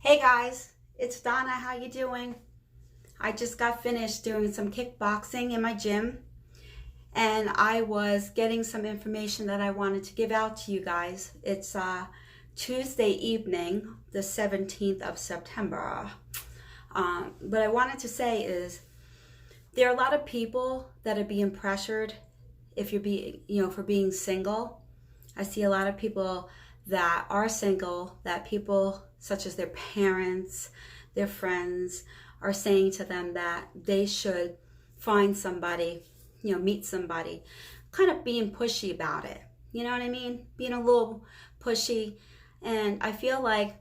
Hey guys, it's Donna. How you doing? I just got finished doing some kickboxing in my gym, and I was getting some information that I wanted to give out to you guys. It's Tuesday evening, the 17th of September. What I wanted to say is there are a lot of people that are being pressured if you're for being single. I see a lot of people that are single, that people such as their parents, their friends are saying to them that they should find somebody, meet somebody, kind of being pushy about it. You know what I mean? Being a little pushy. And I feel like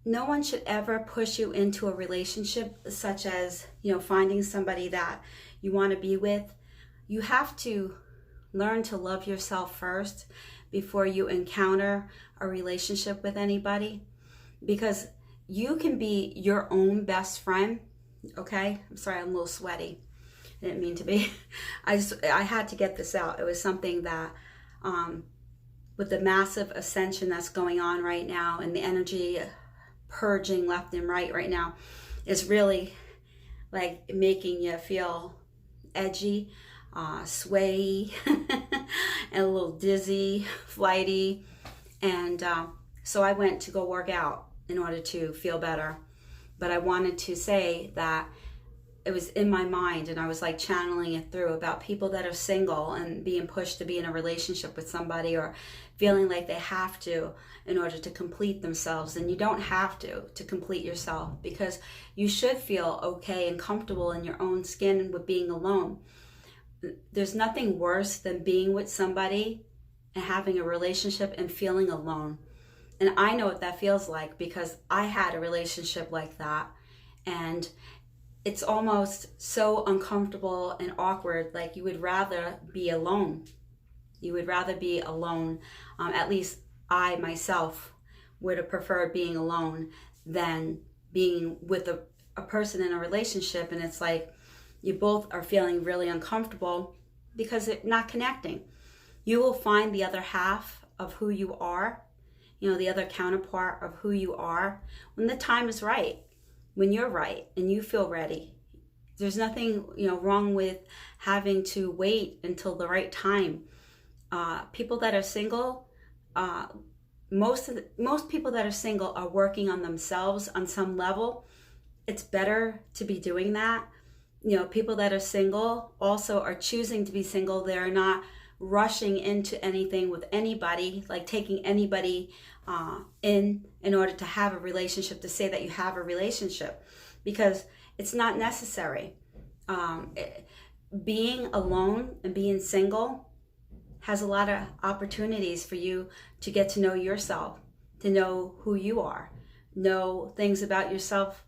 no one should ever push you into a relationship such as, finding somebody that you want to be with. You have to learn to love yourself first before you encounter a relationship with anybody, because you can be your own best friend. Okay, I'm sorry, I'm a little sweaty. I didn't mean to be. I had to get this out. It was something that with the massive ascension that's going on right now and the energy purging left and right now is really like making you feel edgy, sway, and a little dizzy, flighty. And so I went to go work out in order to feel better. But I wanted to say that it was in my mind, and I was like channeling it through about people that are single and being pushed to be in a relationship with somebody, or feeling like they have to in order to complete themselves. And you don't have to complete yourself, because you should feel okay and comfortable in your own skin with being alone. There's nothing worse than being with somebody and having a relationship and feeling alone. And I know what that feels like, because I had a relationship like that, and it's almost so uncomfortable and awkward. Like you would rather be alone. You would rather be alone. At least I myself would have preferred being alone than being with a person in a relationship. And it's like you both are feeling really uncomfortable because it's not connecting. You will find the other half of who you are, the other counterpart of who you are, when the time is right, when you're right and you feel ready. There's nothing, wrong with having to wait until the right time. People that are single, most people that are single are working on themselves on some level. It's better to be doing that. People that are single also are choosing to be single. They're not rushing into anything with anybody, like taking anybody in order to have a relationship, to say that you have a relationship, because it's not necessary. Being alone and being single has a lot of opportunities for you to get to know yourself, to know who you are, know things about yourself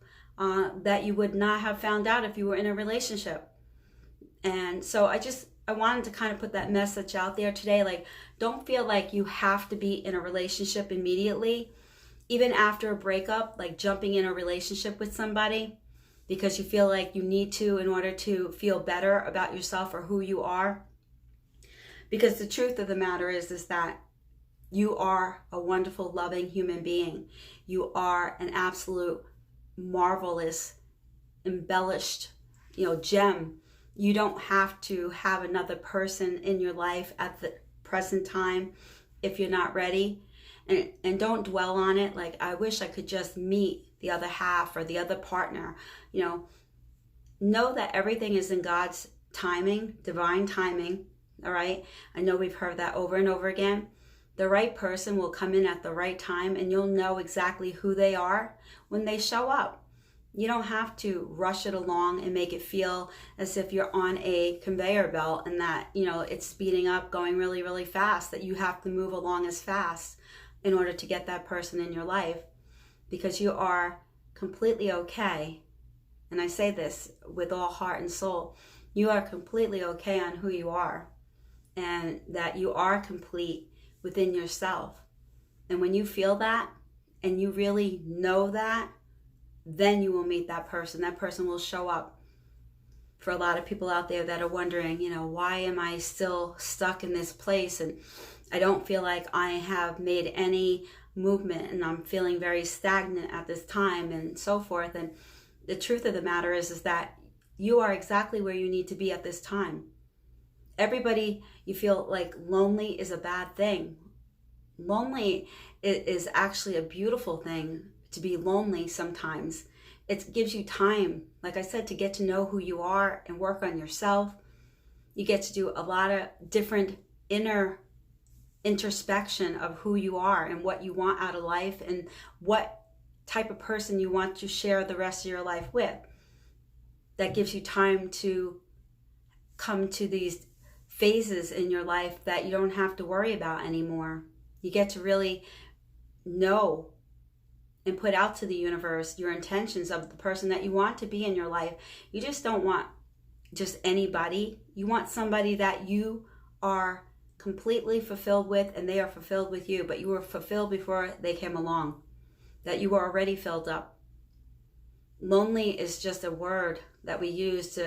that you would not have found out if you were in a relationship. And so I wanted to kind of put that message out there today. Like, don't feel like you have to be in a relationship immediately, even after a breakup, like jumping in a relationship with somebody because you feel like you need to in order to feel better about yourself or who you are. Because the truth of the matter is that you are a wonderful, loving human being. You are an absolute marvelous, embellished, gem. You don't have to have another person in your life at the present time if you're not ready. And don't dwell on it like, I wish I could just meet the other half or the other partner. Know that everything is in God's timing, divine timing. All right. I know we've heard that over and over again. The right person will come in at the right time, and you'll know exactly who they are when they show up. You don't have to rush it along and make it feel as if you're on a conveyor belt and that, it's speeding up, going really, really fast, that you have to move along as fast in order to get that person in your life, because you are completely okay. And I say this with all heart and soul. You are completely okay on who you are, and that you are complete within yourself. And when you feel that and you really know that, then you will meet that person. That person will show up. For a lot of people out there that are wondering, why am I still stuck in this place? And I don't feel like I have made any movement and I'm feeling very stagnant at this time and so forth. And the truth of the matter is that you are exactly where you need to be at this time. Everybody, you feel like lonely is a bad thing. Lonely is actually a beautiful thing, to be lonely sometimes. It gives you time, like I said, to get to know who you are and work on yourself. You get to do a lot of different inner introspection of who you are and what you want out of life and what type of person you want to share the rest of your life with. That gives you time to come to these phases in your life that you don't have to worry about anymore. You get to really know and put out to the universe your intentions of the person that you want to be in your life. You just don't want just anybody. You want somebody that you are completely fulfilled with and they are fulfilled with you, but you were fulfilled before they came along, that you were already filled up. Lonely is just a word that we use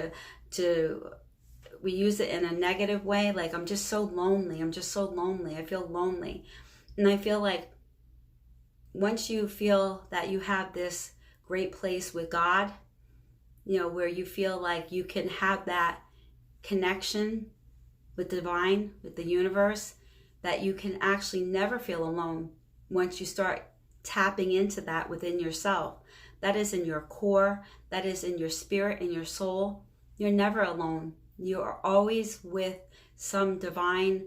we use it in a negative way, like I'm just so lonely, I feel lonely. And I feel like once you feel that you have this great place with God, where you feel like you can have that connection with divine, with the universe, that you can actually never feel alone once you start tapping into that within yourself. That is in your core, that is in your spirit and your soul. You're never alone. You are always with some divine,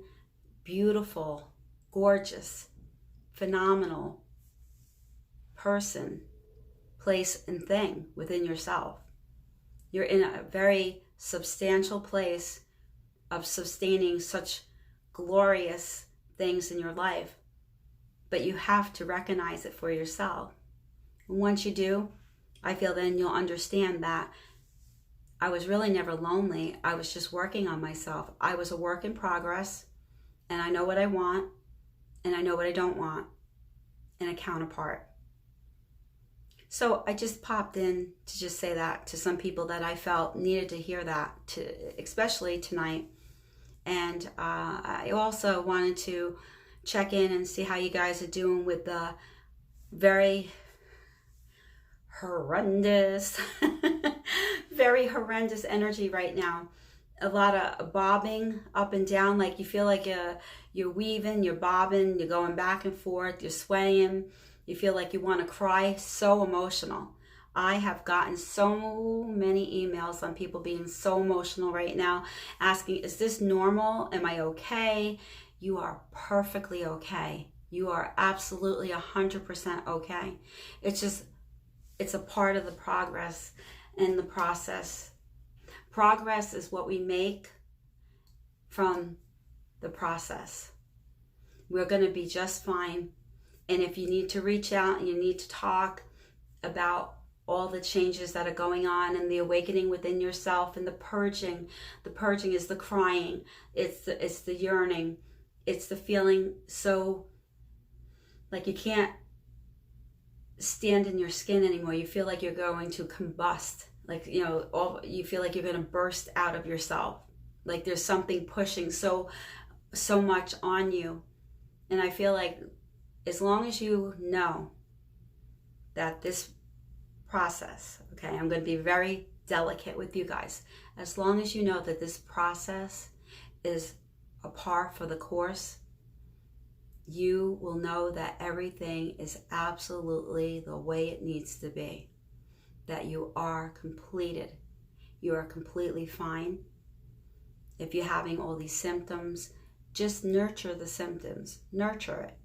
beautiful, gorgeous, phenomenal person, place, and thing within yourself. You're in a very substantial place of sustaining such glorious things in your life, but you have to recognize it for yourself. And once you do, I feel then you'll understand that I was really never lonely. I was just working on myself. I was a work in progress, and I know what I want, and I know what I don't want, and a counterpart. So I just popped in to just say that to some people that I felt needed to hear that, especially tonight. And I also wanted to check in and see how you guys are doing with the very horrendous, very horrendous energy right now. A lot of bobbing up and down, like you feel like you're weaving, you're bobbing, you're going back and forth, you're swaying. You feel like you want to cry, so emotional. I have gotten so many emails on people being so emotional right now, asking, is this normal? Am I okay? You are perfectly okay. You are absolutely 100% okay. It's a part of the progress and the process. Progress is what we make from the process. We're going to be just fine. And if you need to reach out and you need to talk about all the changes that are going on and the awakening within yourself and the purging is the crying, it's the yearning, it's the feeling so like you can't stand in your skin anymore. You feel like you're going to combust, like you feel like you're going to burst out of yourself, like there's something pushing so much on you. And I feel like as long as you know that this process, okay, I'm going to be very delicate with you guys. As long as you know that this process is a par for the course, you will know that everything is absolutely the way it needs to be. That you are completed. You are completely fine. If you're having all these symptoms, just nurture the symptoms. Nurture it.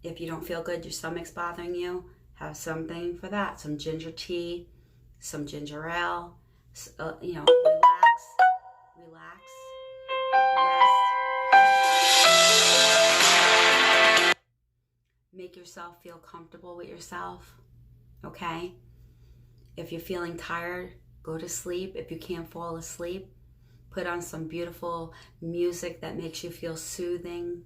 If you don't feel good, your stomach's bothering you, have something for that. Some ginger tea, some ginger ale, relax, rest. Make yourself feel comfortable with yourself, okay? If you're feeling tired, go to sleep. If you can't fall asleep, put on some beautiful music that makes you feel soothing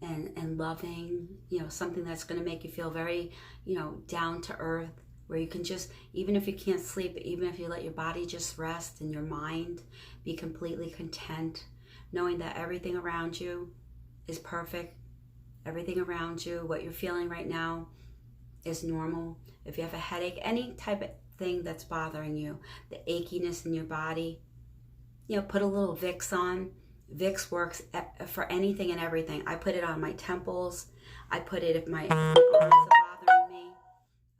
and loving, something that's going to make you feel very, down to earth, where you can just, even if you can't sleep, even if you let your body just rest and your mind be completely content, knowing that everything around you is perfect Everything around you, what you're feeling right now, is normal. If you have a headache, any type of thing that's bothering you, the achiness in your body, you know, put a little Vicks on. Vicks works for anything and everything. I put it on my temples. I put it if my arms are bothering me.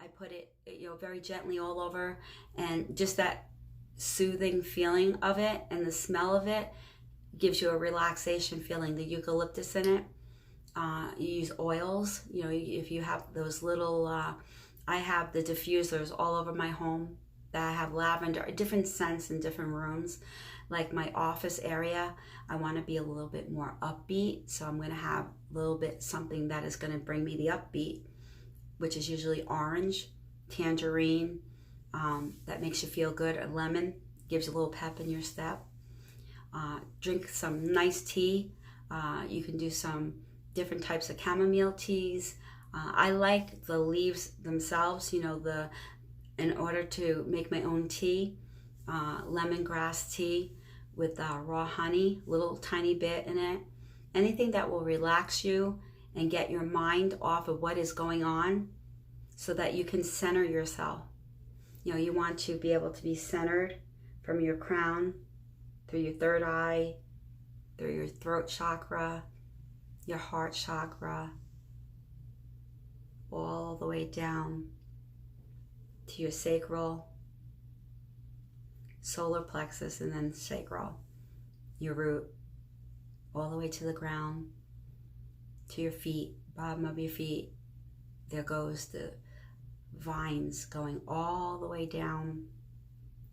I put it, you know, very gently all over, and just that soothing feeling of it and the smell of it gives you a relaxation feeling. The eucalyptus in it. You use oils, you know, if you have those little, I have the diffusers all over my home that I have lavender, different scents in different rooms. Like my office area, I want to be a little bit more upbeat, so I'm going to have a little bit something that is going to bring me the upbeat, which is usually orange, tangerine, that makes you feel good, or lemon, gives you a little pep in your step. Drink some nice tea. You can do some different types of chamomile teas. I like the leaves themselves, you know, in order to make my own tea, lemongrass tea with raw honey, little tiny bit in it. Anything that will relax you and get your mind off of what is going on so that you can center yourself. You know, you want to be able to be centered from your crown, through your third eye, through your throat chakra, your heart chakra, all the way down to your sacral, solar plexus, and then sacral, your root, all the way to the ground, to your feet, bottom of your feet. There goes the vines going all the way down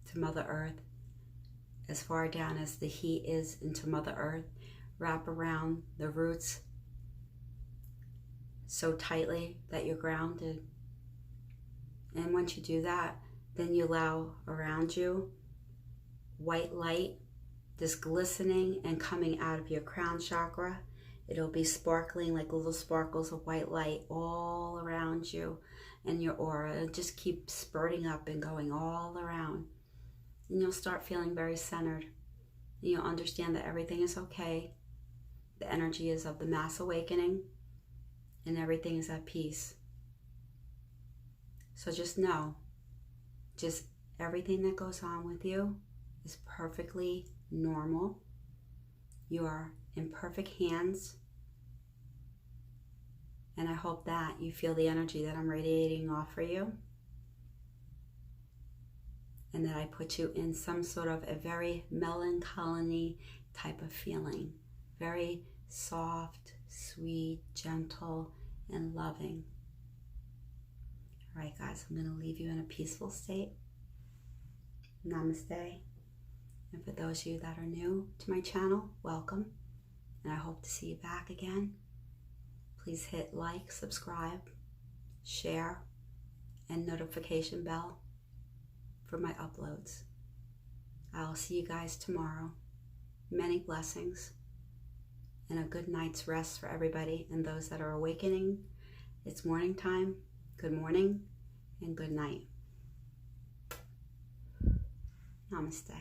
to Mother Earth, as far down as the heat is into Mother Earth. Wrap around the roots so tightly that you're grounded. And once you do that, then you allow around you white light, just glistening and coming out of your crown chakra. It'll be sparkling like little sparkles of white light all around you and your aura. It'll just keep spurting up and going all around. And you'll start feeling very centered. You'll understand that everything is okay. The energy is of the mass awakening, and everything is at peace. So just know, just everything that goes on with you is perfectly normal. You are in perfect hands. And I hope that you feel the energy that I'm radiating off for you. And that I put you in some sort of a very melancholy type of feeling. Very soft, sweet, gentle, and loving. All right, guys, I'm going to leave you in a peaceful state. Namaste. And for those of you that are new to my channel, welcome. And I hope to see you back again. Please hit like, subscribe, share, and notification bell for my uploads. I'll see you guys tomorrow. Many blessings and a good night's rest for everybody and those that are awakening. It's morning time. Good morning and good night. Namaste.